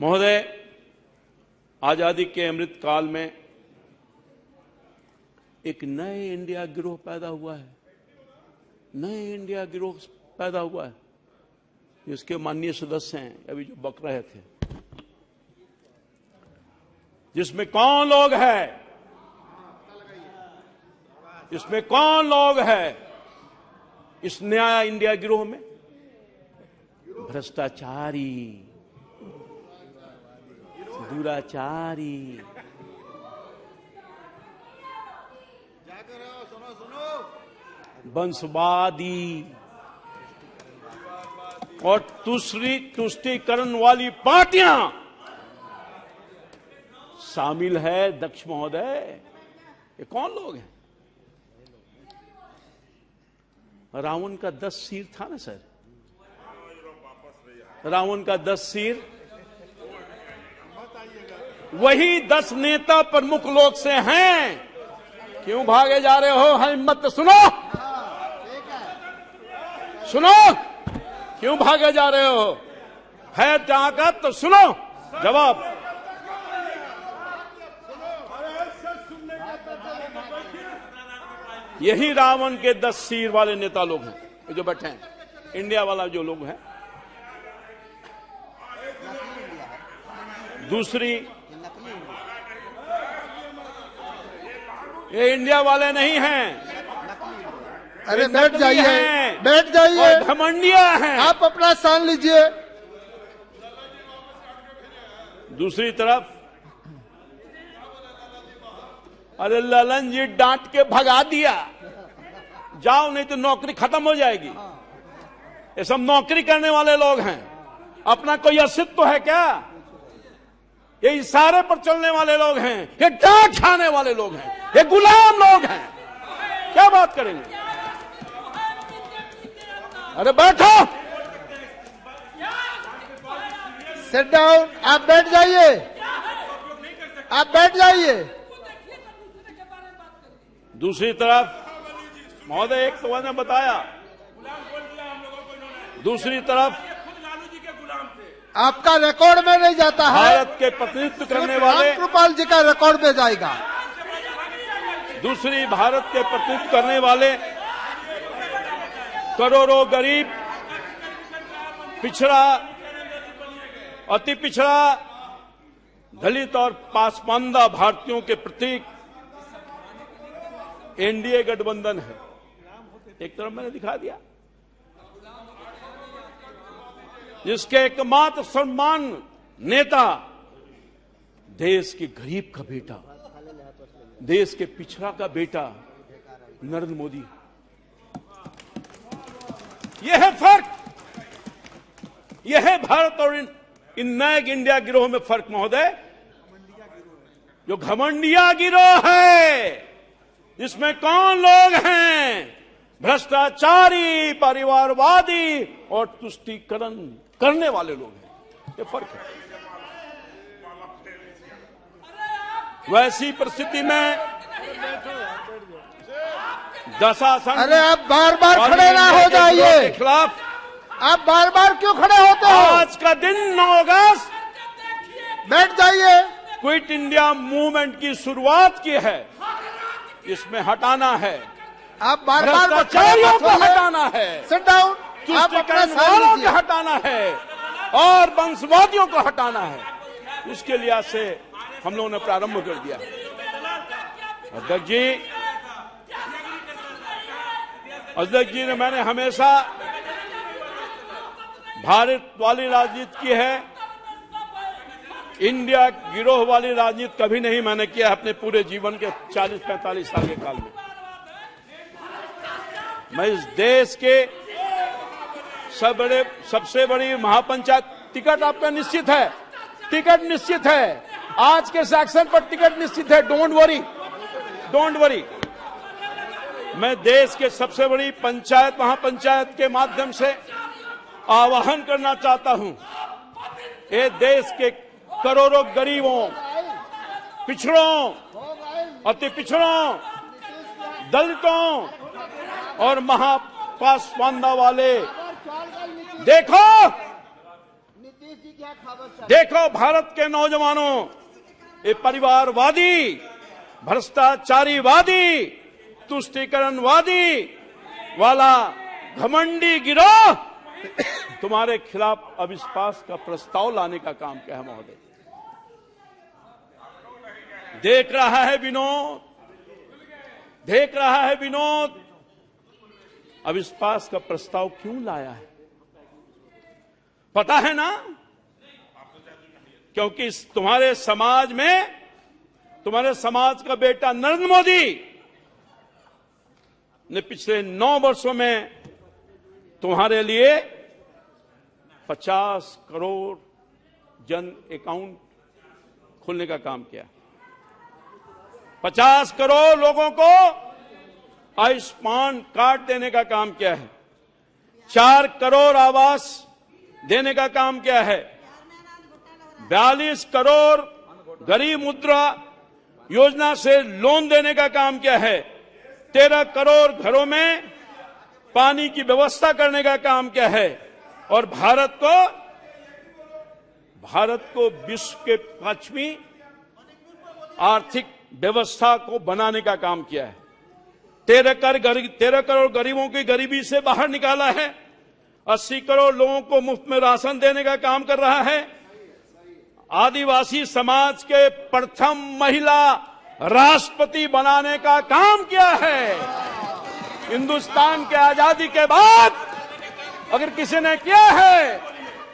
महोदय, आजादी के अमृत काल में एक नए इंडिया गिरोह पैदा हुआ है, नए इंडिया गिरोह पैदा हुआ है, जिसके माननीय सदस्य हैं अभी जो बक रहे थे, जिसमें कौन लोग हैं, इसमें कौन लोग हैं इस नया इंडिया गिरोह में? भ्रष्टाचारी, दुराचारी, वंशवादी और तुष्टीकरण वाली पार्टियां शामिल है। दक्ष महोदय, ये कौन लोग हैं? रावण का 10 सिर था ना सर, रावण का 10 सिर, वही 10 नेता प्रमुख लोग से हैं। क्यों भागे जा रहे हो? हिम्मत सुनो, सुनो, क्यों भागे जा रहे हो? है ताकत तो सुनो जवाब। यही रावण के 10 सिर वाले नेता लोग हैं जो बैठे हैं, इंडिया वाला जो लोग हैं। दूसरी, ये इंडिया वाले नहीं हैं। अरे बैठ जाइए, बैठ जाइए, घमंडिया हैं। आप अपना स्थान लीजिए। दूसरी तरफ, अरे ललन जी डांट के भगा दिया, जाओ नहीं तो नौकरी खत्म हो जाएगी। ये सब नौकरी करने वाले लोग हैं, अपना कोई अस्तित्व है क्या? ये इशारे पर चलने वाले लोग हैं, ये डांट खाने वाले लोग हैं, ये गुलाम लोग हैं। क्या बात करेंगे? अरे बैठो, सिट डाउन। आप बैठ जाइए, आप बैठ जाइए। दूसरी तरफ महोदय, एक तो मैंने बताया, दूसरी तरफ आपका रिकॉर्ड में नहीं जाता है, भारत के प्रतिनिधित्व करने वाले रामकृपाल जी का रिकॉर्ड में जाएगा। दूसरी, भारत के प्रतिनिधित्व करने वाले करोड़ों गरीब, पिछड़ा, अति पिछड़ा, दलित और पासमानदा भारतीयों के प्रतीक एनडीए गठबंधन है। एक तरफ मैंने दिखा दिया, जिसके एकमात्र सम्मान नेता देश के गरीब का बेटा, देश के पिछड़ा का बेटा नरेंद्र मोदी। यह है फर्क, यह है भारत और इन नए इंडिया गिरोह में फर्क महोदय। जो घमंडिया गिरोह है, इसमें कौन लोग हैं? भ्रष्टाचारी, परिवारवादी और तुष्टीकरण करने वाले लोग हैं। ये फर्क है। वैसी परिस्थिति में दशासन, अरे आप बार बार खड़े ना हो जाइए, के खिलाफ आप बार बार क्यों खड़े होते हो? आज का दिन 9 अगस्त, बैठ जाइए। क्विट इंडिया मूवमेंट की शुरुआत की है, इसमें हटाना है, आप बार बार भ्रष्टाचारियों को हटाना है, सिट डाउन। आप अपना स्थान वालों लीजिए। को हटाना है और वंशवादियों को हटाना है। इसके लिहाज से हम लोगों ने प्रारंभ कर दिया। अध्यक्ष जी ने, मैंने हमेशा भारत वाली राजनीति की है, इंडिया गिरोह वाली राजनीति कभी नहीं मैंने किया अपने पूरे जीवन के 40-45 साल के काल में। मैं इस देश के सबसे बड़ी महापंचायत, टिकट आपका निश्चित है, टिकट निश्चित है, आज के सेक्शन पर टिकट निश्चित है। Don't worry, don't worry. मैं देश के सबसे बड़ी पंचायत, महापंचायत के माध्यम से आह्वान करना चाहता हूं, ये देश के करोड़ों गरीबों, पिछड़ों, अति पिछड़ों, दलितों और महापासवानता वाले, देखो देखो भारत के नौजवानों, ये परिवारवादी, भ्रष्टाचारीवादी, तुष्टीकरणवादी वाला घमंडी गिरोह तुम्हारे खिलाफ अविश्वास का प्रस्ताव लाने का काम क्या है महोदय? देख रहा है विनोद, अविश्वास का प्रस्ताव क्यों लाया है? पता है ना? क्योंकि तुम्हारे समाज में, तुम्हारे समाज का बेटा नरेंद्र मोदी ने पिछले 9 वर्षों में तुम्हारे लिए 50 करोड़ जन अकाउंट खोलने का काम किया। 50 करोड़ लोगों को आयुष्मान कार्ड देने का काम किया है। 4 करोड़ आवास देने का काम किया है। 42 करोड़ गरीब मुद्रा योजना से लोन देने का काम किया है। 13 करोड़ घरों में पानी की व्यवस्था करने का काम किया है। और भारत को विश्व के 5वीं आर्थिक व्यवस्था को बनाने का काम किया है। 13 करोड़ गरीबों की गरीबी से बाहर निकाला है। 80 करोड़ लोगों को मुफ्त में राशन देने का काम कर रहा है। आदिवासी समाज के प्रथम महिला राष्ट्रपति बनाने का काम किया है। हिंदुस्तान के आजादी के बाद अगर किसी ने किया है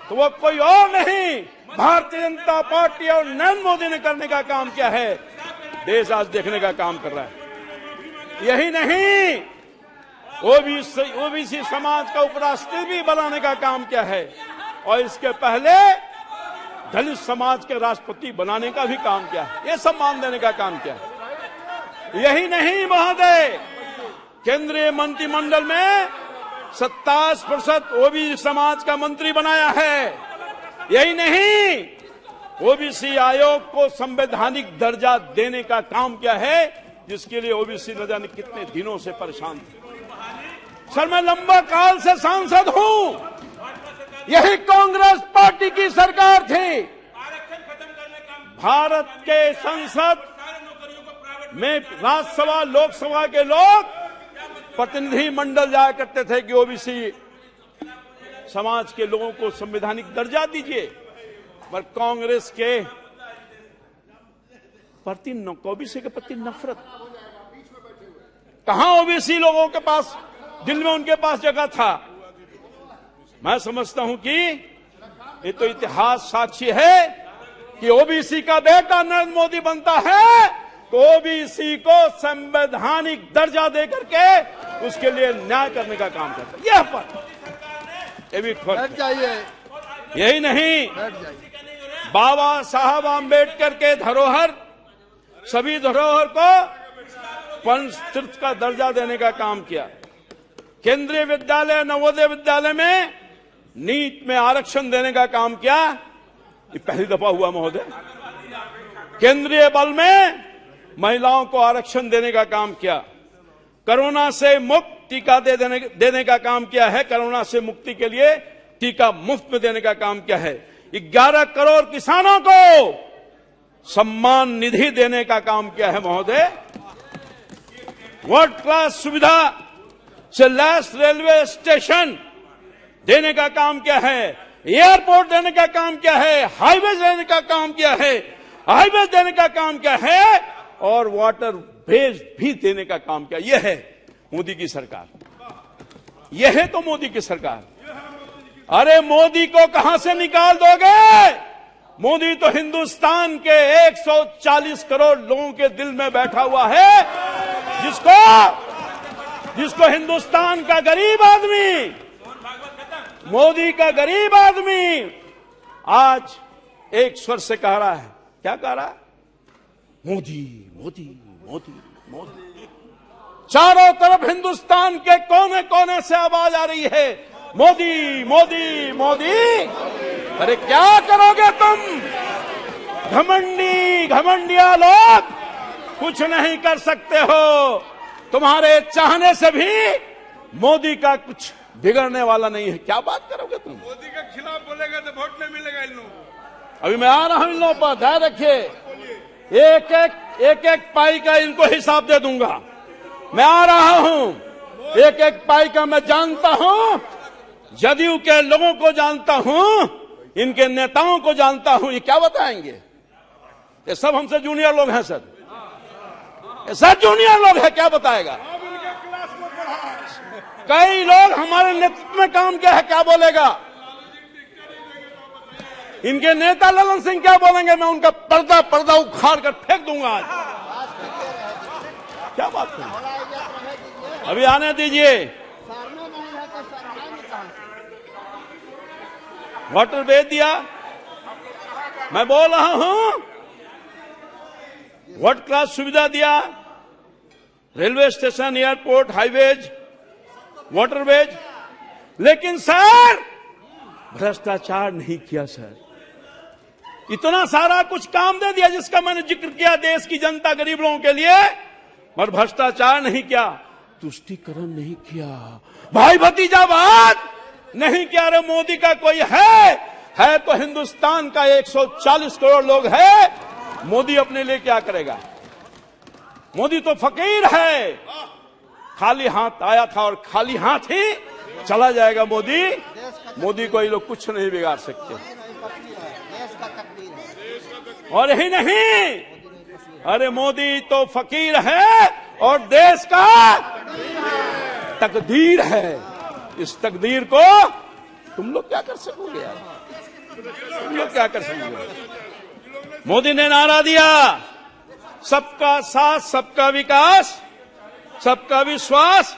तो वो कोई और नहीं, भारतीय जनता पार्टी और नरेंद्र मोदी ने करने का काम किया है। देश आज देखने का काम कर रहा है। यही नहीं, ओबीसी समाज का उपराष्ट्रपति भी बनाने का काम किया है और इसके पहले दलित समाज के राष्ट्रपति बनाने का भी काम किया है। ये सम्मान देने का काम किया है। यही नहीं महोदय, केंद्रीय मंत्रिमंडल में 27% ओबीसी समाज का मंत्री बनाया है। यही नहीं, ओबीसी आयोग को संवैधानिक दर्जा देने का काम किया है, जिसके लिए ओबीसी न जाने कितने दिनों से परेशान थे। सर, मैं लंबा काल से सांसद हूं। यही कांग्रेस पार्टी की सरकार थी। भारत के संसद में राज्यसभा लोकसभा के लोग प्रतिनिधि मंडल जाया करते थे कि ओबीसी समाज के लोगों को संवैधानिक दर्जा दीजिए, पर कांग्रेस के प्रति ओबीसी के प्रति नफरत। कहां ओबीसी लोगों के पास दिल में उनके पास जगह था? मैं समझता हूं कि ये तो इतिहास साक्षी है कि ओबीसी का बेटा नरेंद्र मोदी बनता है तो ओबीसी को संवैधानिक दर्जा देकर के उसके लिए न्याय करने का काम करता है। यह फर्क, ये भी फर्क है। यही नहीं, बाबा साहब आम्बेडकर के धरोहर, सभी धरोहर को पंचतीर्थ का दर्जा देने का काम किया। केंद्रीय विद्यालय, नवोदय विद्यालय में नीट में आरक्षण देने का काम किया। ये पहली दफा हुआ महोदय। केंद्रीय बल में महिलाओं को आरक्षण देने का काम किया। कोरोना से मुक्त टीका देने का काम किया है। कोरोना से मुक्ति के लिए टीका मुफ्त में देने का काम किया है। 11 करोड़ किसानों को सम्मान निधि देने का काम किया है महोदय। वर्ल्ड क्लास सुविधा से लैस रेलवे स्टेशन देने का काम किया है। एयरपोर्ट देने का काम किया है। हाईवे देने का काम किया है। हाईवे देने का काम किया है और वाटर वेज भी देने का काम किया। यह है मोदी की सरकार। यह है तो मोदी की सरकार। अरे मोदी को कहां से निकाल दोगे? मोदी तो हिंदुस्तान के 140 करोड़ लोगों के दिल में बैठा हुआ है, जिसको हिंदुस्तान का गरीब आदमी, मोदी का गरीब आदमी आज एक स्वर से कह रहा है। क्या कह रहा है? मोदी मोदी मोदी मोदी। चारों तरफ हिंदुस्तान के कोने कोने से आवाज आ रही है, मोदी मोदी मोदी। अरे क्या करोगे तुम? घमंडिया लोग कुछ नहीं कर सकते हो। तुम्हारे चाहने से भी मोदी का कुछ बिगड़ने वाला नहीं है। क्या बात करोगे तुम? मोदी के खिलाफ बोलेगा तो वोट नहीं मिलेगा इन लोगों को। अभी मैं आ रहा हूं इन लोगों पर, ध्यान रखिए। एक एक पाई का इनको हिसाब दे दूंगा। मैं आ रहा हूं, एक एक पाई का मैं जानता हूं, जदयू के लोगों को जानता हूं, इनके नेताओं को जानता हूं। ये क्या बताएंगे? ये सब हमसे जूनियर लोग हैं सर, ये सब जूनियर लोग हैं, क्या बताएगा? अब इनके क्लास में पढ़ा। कई लोग हमारे नेतृत्व में काम किया है, क्या बोलेगा? इनके नेता ललन सिंह क्या बोलेंगे? मैं उनका पर्दा उखाड़ कर फेंक दूंगा आज। क्या बात करूं? अभी आने दीजिए। वाटर भेज दिया, मैं बोल रहा हूं, वर्ल्ड क्लास सुविधा दिया, railway station, airport, highways, waterways, लेकिन सर भ्रष्टाचार नहीं किया सर। इतना सारा कुछ काम दे दिया जिसका मैंने जिक्र किया देश की जनता, गरीब लोगों के लिए, पर भ्रष्टाचार नहीं किया, तुष्टीकरण नहीं किया, भाई भतीजावाद नहीं किया। अरे मोदी का कोई है तो हिंदुस्तान का 140 करोड़ लोग है। मोदी अपने लिए क्या करेगा? मोदी तो फकीर है, खाली हाथ आया था और खाली हाथ ही चला जाएगा। मोदी को ये लोग कुछ नहीं बिगाड़ सकते। और यही नहीं, अरे मोदी तो फकीर है और देश का तकदीर है। इस तकदीर को तुम लोग क्या कर सकोगे यार? तुम लोग क्या कर सकोगे? मोदी ने नारा दिया, सबका साथ, सबका विकास, सबका विश्वास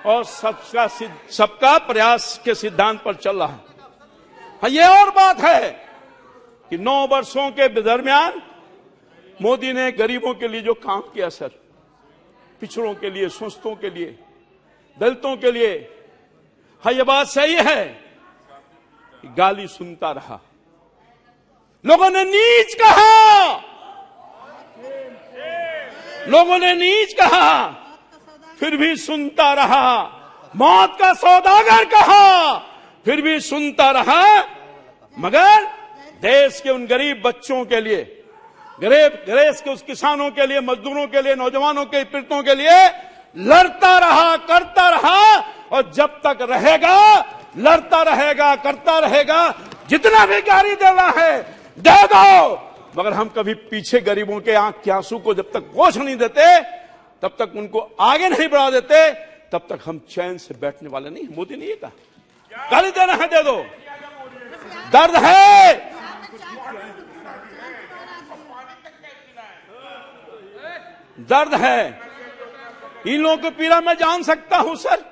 और सबका प्रयास के सिद्धांत पर चल रहा है। हाँ, ये और बात है कि 9 वर्षों के दरमियान मोदी ने गरीबों के लिए जो काम किया सर, पिछड़ों के लिए, शोषितों के लिए, दलितों के लिए, हाँ ये बात सही है कि गाली सुनता रहा, लोगों ने नीच कहा, लोगों ने नीच कहा, फिर भी सुनता रहा, मौत का सौदागर कहा, फिर भी सुनता रहा, मगर देश के उन गरीब बच्चों के लिए, देश के उस किसानों के लिए, मजदूरों के लिए, नौजवानों के, पीड़ितों के लिए लड़ता रहा, करता रहा, और जब तक रहेगा लड़ता रहेगा, करता रहेगा। जितना भी गाली देना है दे दो, मगर हम कभी पीछे गरीबों के आंख के आंसू को जब तक पोंछ नहीं देते, तब तक उनको आगे नहीं बढ़ा देते, तब तक हम चैन से बैठने वाले नहीं। मोदी ने ये कहा, गाली देना है दे दो, दर्द है, दर्द है, इन लोगों को पीड़ा मैं जान सकता हूं सर।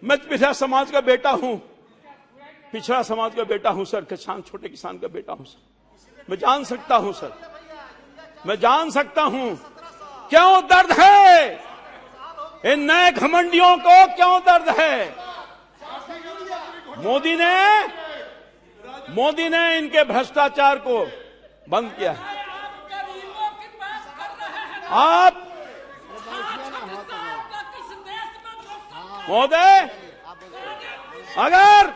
मैं पिछड़ा समाज का बेटा हूं, पिछड़ा समाज का बेटा हूं सर, किसान, छोटे किसान का बेटा हूं सर। मैं जान सकता हूं सर, मैं जान सकता हूं क्यों दर्द है, इन नए घमंडियों को क्यों दर्द है। मोदी ने इनके भ्रष्टाचार को बंद किया है। आप महोदय, अगर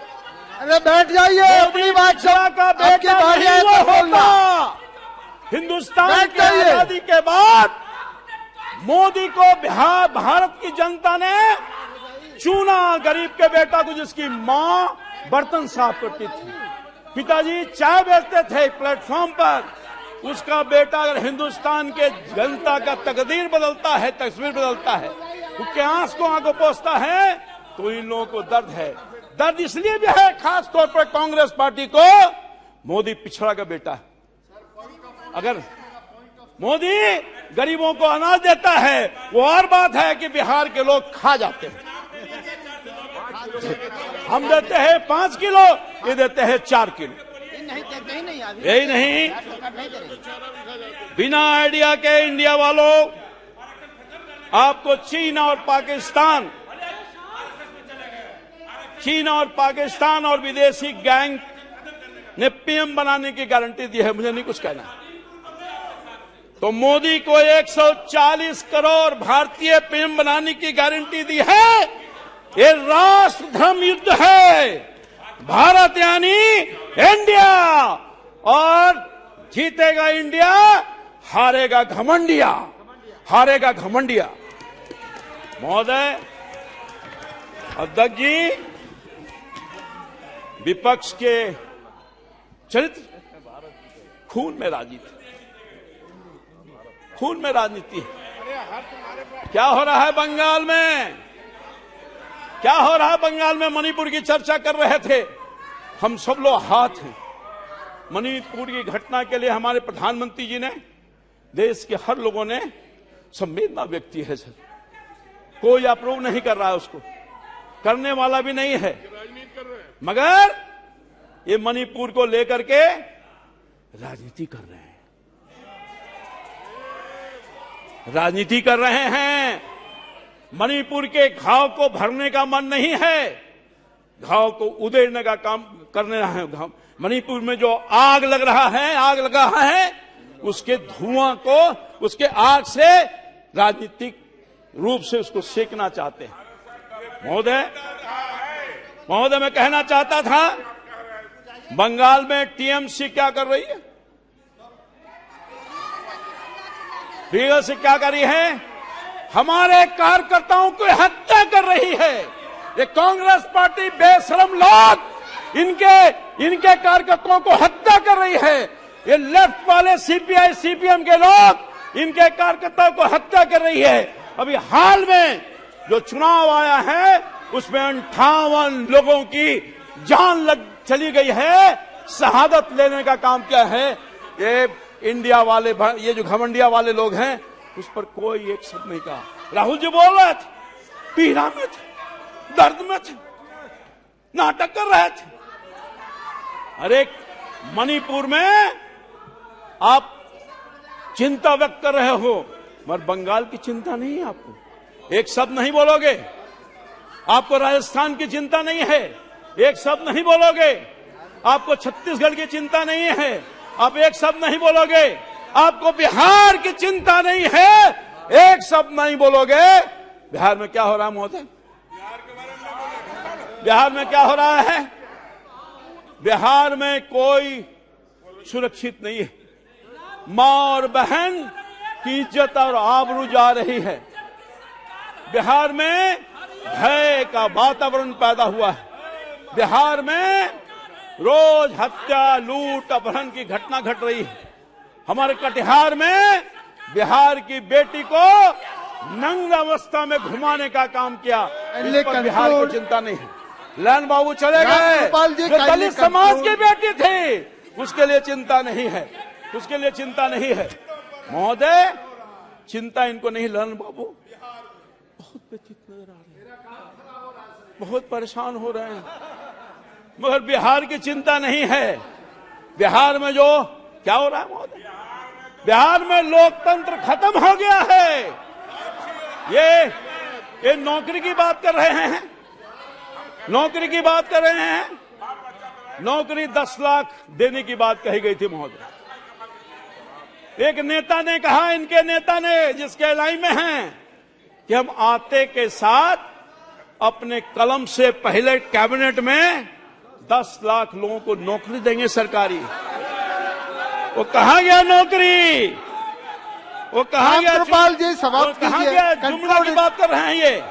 अरे बैठ जाइए, अपनी बात का बेटा नहीं वो होता, हिंदुस्तान की आजादी के बाद मोदी को भारत की जनता ने चुना, गरीब के बेटा को, जिसकी मां बर्तन साफ करती थी, पिताजी चाय बेचते थे प्लेटफॉर्म पर, उसका बेटा अगर हिंदुस्तान के जनता का तकदीर बदलता है, तस्वीर बदलता है, उसके आंख को आंखों पोंछता है, तो इन लोगों को दर्द है। दर्द इसलिए भी है खास तौर पर कांग्रेस पार्टी को, मोदी पिछड़ा का बेटा है। अगर मोदी गरीबों को अनाज देता है, वो और बात है कि बिहार के लोग खा जाते हैं। हम देते हैं 5 किलो, ये देते हैं 4 किलो। यही नहीं, बिना आइडिया के इंडिया वालों, आपको चीन और पाकिस्तान और विदेशी गैंग ने पीएम बनाने की गारंटी दी है। मुझे नहीं कुछ कहना। तो मोदी को 140 करोड़ भारतीय पीएम बनाने की गारंटी दी है, ये राष्ट्र धर्म युद्ध है। भारत यानी इंडिया, और जीतेगा इंडिया, हारेगा घमंडिया, हारेगा घमंडिया। महोदय अध्यक्ष जी, विपक्ष के चरित्र, खून में राजनीति, खून में राजनीति है। क्या हो रहा है बंगाल में? क्या हो रहा है बंगाल में? मणिपुर की चर्चा कर रहे थे, हम सब लोग हाथ हैं। मणिपुर की घटना के लिए हमारे प्रधानमंत्री जी ने, देश के हर लोगों ने संवेदना व्यक्त की है सर। कोई अप्रूव नहीं कर रहा है, उसको करने वाला भी नहीं है, मगर ये मणिपुर को लेकर के राजनीति कर रहे हैं, राजनीति कर रहे हैं। मणिपुर के घाव को भरने का मन नहीं है, घाव को उधेड़ने का काम करने रहा है। मणिपुर में जो आग लग रहा है, आग लगा है, उसके धुआं को, उसके आग से राजनीतिक रूप से उसको सेकना चाहते हैं। महोदय मैं कहना चाहता था, बंगाल में टीएमसी क्या कर रही है? टीएमसी क्या कर रही है? हमारे कार्यकर्ताओं की हत्या कर रही है। ये कांग्रेस पार्टी बेशरम लोग इनके कार्यकर्ताओं को हत्या कर रही है। ये लेफ्ट वाले सीपीआई सीपीएम के लोग इनके कार्यकर्ताओं को हत्या कर रही है। अभी हाल में जो चुनाव आया है उसमें 58 लोगों की जान चली गई है, शहादत लेने का काम किया है। ये इंडिया वाले, ये जो घमंडिया वाले लोग हैं, उस पर कोई एक शब्द नहीं कहा। राहुल जी बोल रहे थे, पीड़ा में थे, दर्द में थे, नाटक कर रहे थे। अरे मणिपुर में आप चिंता व्यक्त कर रहे हो, मगर बंगाल की चिंता नहीं है आपको, एक शब्द नहीं बोलोगे। आपको राजस्थान की चिंता नहीं है, एक शब्द नहीं बोलोगे। आपको छत्तीसगढ़ की चिंता नहीं है, आप एक शब्द नहीं बोलोगे। आपको बिहार की चिंता नहीं है, एक शब्द नहीं बोलोगे। बिहार में क्या हो रहा है महोदय? बिहार में क्या हो रहा है? बिहार में कोई सुरक्षित नहीं है। मां और बहन की इज्जत और आबरू जा रही है। बिहार में भय का वातावरण पैदा हुआ है। बिहार में रोज हत्या, लूट, अपहरण की घटना घट रही है। हमारे कटिहार में बिहार की बेटी को नंग अवस्था में घुमाने का काम किया। इस पर बिहार को चिंता नहीं है। लैन बाबू चले गए, जो दलित समाज की बेटी थी, उसके लिए चिंता नहीं है, उसके लिए चिंता नहीं है। महोदय चिंता इनको नहीं। लैन बाबू बहुत व्यथित नजर आ रहे हैं, बहुत परेशान हो रहे हैं, मगर बिहार की चिंता नहीं है। बिहार में जो क्या हो रहा है महोदय? बिहार में लोकतंत्र खत्म हो गया है। ये नौकरी की बात कर रहे हैं, नौकरी की बात कर रहे हैं। नौकरी 10 लाख देने की बात कही गई थी महोदय। एक नेता ने कहा, इनके नेता ने, जिसके लाइन में हैं, कि हम आते के साथ अपने कलम से पहले कैबिनेट में 10 लाख लोगों को नौकरी देंगे सरकारी। वो कहां गया नौकरी? वो कहां गया? कृपाल जी समाप्त कीजिए। कहां गया? जुमला की बात कर रहे हैं ये,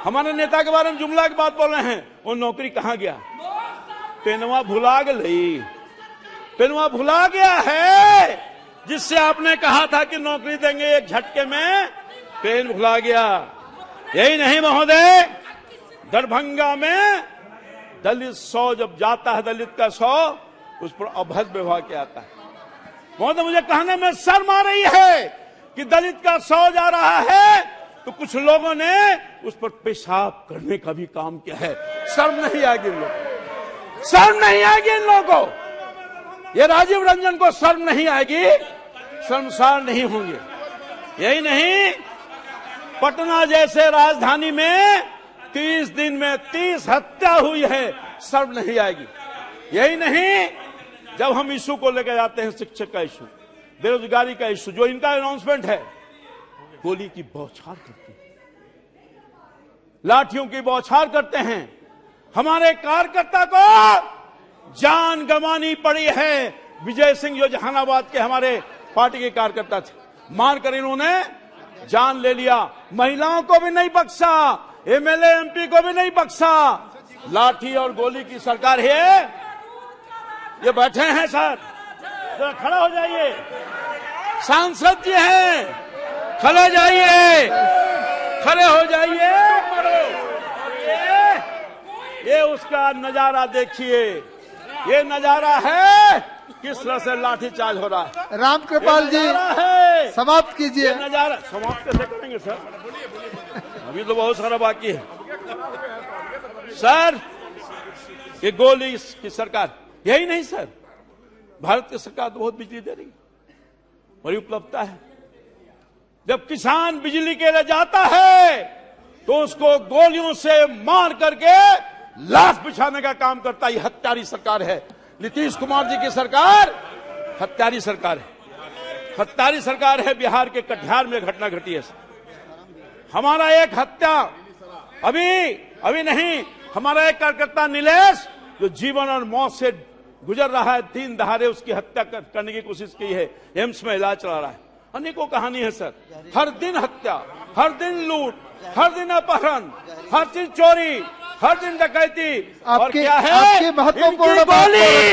हमारे नेता के बारे में जुमला की बात बोल रहे हैं। वो नौकरी कहां गया? पेनवा भुला गई, पेनवा भुला गया है, जिससे आपने कहा था कि नौकरी देंगे एक झटके में, पेन भुला गया। यही नहीं महोदय, दरभंगा में दलित 100 जब जाता है, दलित का 100, उस पर अभद्र व्यवहार किया जाता है। महोदय मुझे कहने में शर्म आ रही है कि दलित का 100 जा रहा है तो कुछ लोगों ने उस पर पेशाब करने का भी काम किया है। शर्म नहीं आएगी इन लोगों, शर्म नहीं आएगी इन लोगों को। ये राजीव रंजन को शर्म नहीं आएगी, शर्मसार नहीं होंगे। यही नहीं, पटना जैसे राजधानी में 30 दिन में 30 हत्या हुई है, शर्म नहीं आएगी। यही नहीं, जब हम इशू को लेकर जाते हैं, शिक्षक का इशू, बेरोजगारी का इशू, जो इनका अनाउंसमेंट है, गोली की बौछार करती है। लाठियों की बौछार करते हैं। हमारे कार्यकर्ता को जान गंवानी पड़ी है। विजय सिंह जो जहानाबाद के हमारे पार्टी के कार्यकर्ता थे, मारकर इन्होंने जान ले लिया। महिलाओं को भी नहीं बख्शा, एमएलए एमपी को भी नहीं बख्शा। लाठी और गोली की सरकार है। ये बैठे हैं सर, जरा खड़ा हो जाइए। सांसद जी हैं, खड़े हो जाइए, खड़े हो जाइए। ये उसका नजारा देखिए, ये नजारा है किस तरह से लाठीचार्ज हो रहा है। रामकृपाल जी है समाप्त कीजिए। ये नजारा समाप्त कैसे करेंगे सर? अभी तो बहुत सारा बाकी है सर। ये गोली की सरकार, यही नहीं सर, भारत की सरकार तो बहुत बिजली दे रही है, बड़ी उपलब्धता है। जब किसान बिजली के लिए जाता है तो उसको गोलियों से मार करके लाश बिछाने का काम करता है। ये हत्यारी सरकार है। नीतीश कुमार जी की सरकार हत्यारी सरकार है, हत्यारी सरकार है। बिहार के कटिहार में घटना घटी है। हमारा एक हत्या अभी नहीं, हमारा एक कार्यकर्ता नीलेश जो जीवन और मौत से गुजर रहा है, 3 दहाड़े उसकी हत्या करने की कोशिश की है, एम्स में इलाज चला रहा है। अनेकों कहानी है सर। हर दिन हत्या, हर दिन लूट, हर दिन अपहरण, हर चीज चोरी, हर दिन डकैती। और क्या है? आपकी महत्वपूर्ण बात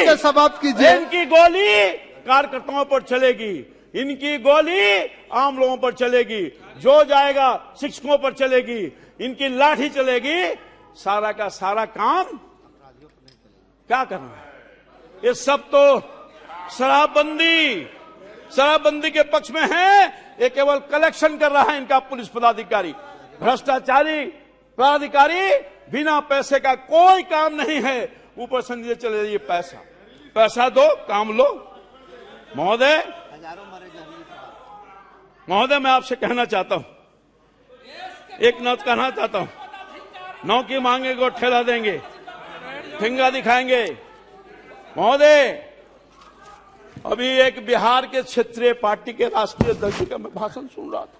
को समाप्त कीजिए। इनकी गोली कार्यकर्ताओं पर चलेगी, इनकी गोली आम लोगों पर चलेगी, जो जाएगा शिक्षकों पर चलेगी, इनकी लाठी चलेगी। सारा का सारा काम क्या करना है? ये सब तो शराबबंदी के पक्ष में है। ये केवल कलेक्शन कर रहा है इनका पुलिस पदाधिकारी, भ्रष्टाचारी पदाधिकारी। बिना पैसे का कोई काम नहीं है। ऊपर से चले जाइए, पैसा दो, काम लो। महोदय, मैं आपसे कहना चाहता हूं, एक नौत कहना चाहता हूं। नौ की मांगेंगे, ठेला देंगे, ठिंगा दिखाएंगे। महोदय, अभी एक बिहार के क्षेत्रीय पार्टी के राष्ट्रीय अध्यक्ष का मैं भाषण सुन रहा था।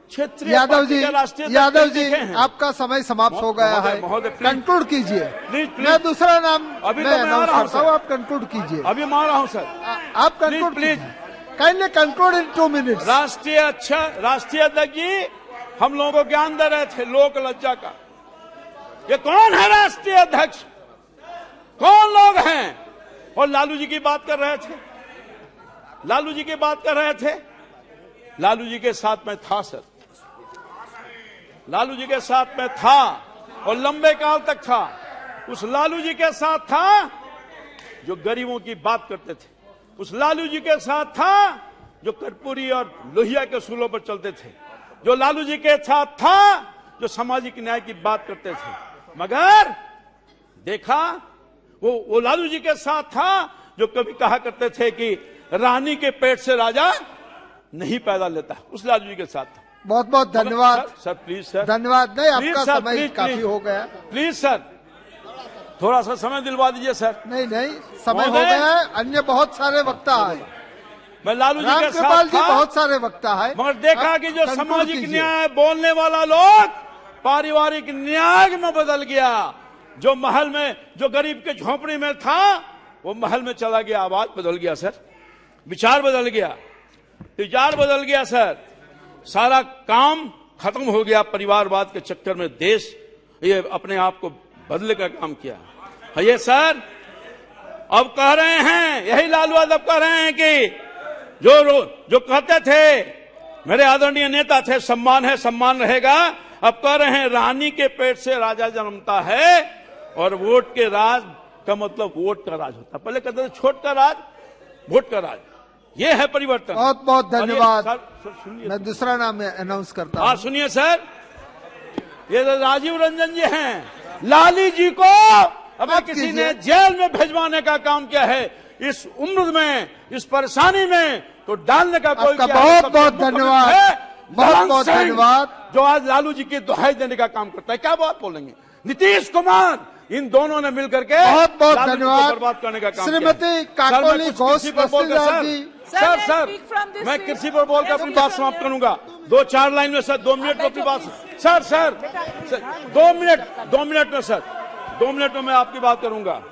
क्षेत्रीय यादव जी, आपका समय समाप्त हो गया है। महोदय कंक्लूड कीजिए। प्लीज। मैं दूसरा नाम अभी तो मैं आ रहा हूं, आप कंक्लूड कीजिए। अभी मैं आ रहा हूं सर। आप conclude please. Kindly conclude in 2 minutes. राष्ट्रीय अध्यक्ष जी हम लोगों को ज्ञान दे रहे थे लोक लज्जा का। ये कौन है राष्ट्रीय अध्यक्ष? कौन लोग हैं? और लालू जी की बात कर रहे थे, लालू जी की बात कर रहे थे। लालू जी के साथ में था सर, लालू जी के साथ में था और लंबे काल तक था। उस लालू जी के साथ था जो गरीबों की बात करते थे। उस लालू जी के साथ था जो कर्पूरी और लोहिया के सूलों पर चलते थे। जो लालू जी के साथ था जो सामाजिक न्याय की बात करते थे। मगर देखा, वो लालू जी के साथ था जो कभी कहा करते थे कि रानी के पेट से राजा नहीं पैदा लेता। उस लालू जी के साथ था। बहुत बहुत धन्यवाद सर। प्लीज सर, धन्यवाद। नहीं, प्लीज आपका सर, समय प्लीज, काफी प्लीज, हो गया। प्लीज सर, थोड़ा सा समय दिलवा दीजिए सर। नहीं, समय हो गया है। अन्य बहुत सारे वक्ता है। मैं लालू जी के साथ रामकृपाल जी था, बहुत सारे वक्ता है। मगर देखा कि जो सामाजिक न्याय बोलने वाला लोग पारिवारिक न्याय में बदल गया। जो महल में, जो गरीब के झोंपड़ी में था, वो महल में चला गया। आवाज बदल गया सर, विचार बदल गया, विचार बदल गया सर। सारा काम खत्म हो गया। परिवारवाद के चक्कर में देश ये अपने आप को बदलने का काम किया है। ये सर अब कह रहे हैं, यही लालू यादव कह रहे हैं कि जो कहते थे मेरे आदरणीय नेता थे, सम्मान है, सम्मान रहेगा। अब कह रहे हैं रानी के पेट से राजा जन्मता है और वोट के राज का मतलब वोट का राज होता। पहले कहते थे छोट का राज, वोट का राज। ये है परिवर्तन। बहुत बहुत धन्यवाद। सुनिए, मैं दूसरा नाम अनाउंस करता हूँ। हाँ सुनिए सर, ये तो राजीव रंजन जी हैं। लाली जी को अगर किसी ने जेल में भेजवाने का काम किया है इस उम्र में, इस परेशानी में, तो डालने का कोई आपका बहुत बहुत धन्यवाद। बहुत बहुत धन्यवाद। जो आज लालू जी की दुहाई देने का काम करता है। क्या बात बोलेंगे? नीतीश कुमार, इन दोनों ने मिलकर के बहुत बहुत धन्यवाद। बर्बाद करने का काम श्रीमती काकोली घोष सर, मैं कृषि पर बोलकर अपनी बात समाप्त करूंगा। 2-4 लाइन में सर, 2 मिनट में अपनी बात सर 2 मिनट में सर, 2 मिनट में मैं आपकी बात करूंगा।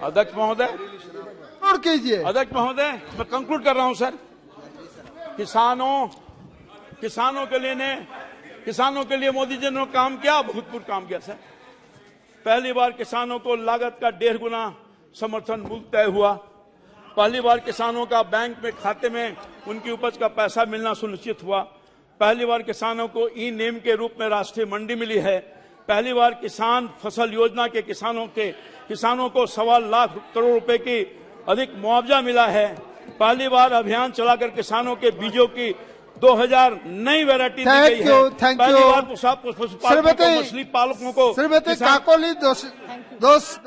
अध्यक्ष महोदय, कंक्लूड कीजिए। अध्यक्ष महोदय, मैं कंक्लूड कर रहा हूं सर। किसानों के लिए मोदी जी ने काम किया, भूतपूर्व काम किया सर। पहली बार किसानों को लागत का 1.5 गुना समर्थन मूल्य तय हुआ। पहली बार किसानों का बैंक में खाते में उनकी उपज का पैसा मिलना सुनिश्चित हुआ। पहली बार किसानों को ई नेम के रूप में राष्ट्रीय मंडी मिली है। पहली बार किसान फसल योजना के किसानों को 1.25 लाख करोड़ रुपए की अधिक मुआवजा मिला है। पहली बार अभियान चलाकर किसानों के बीजों की 2000 नई वैरायटी दी गई है। पहली बार पशुपालकों को, मछली पालकों को श्रीमती काकोली दोष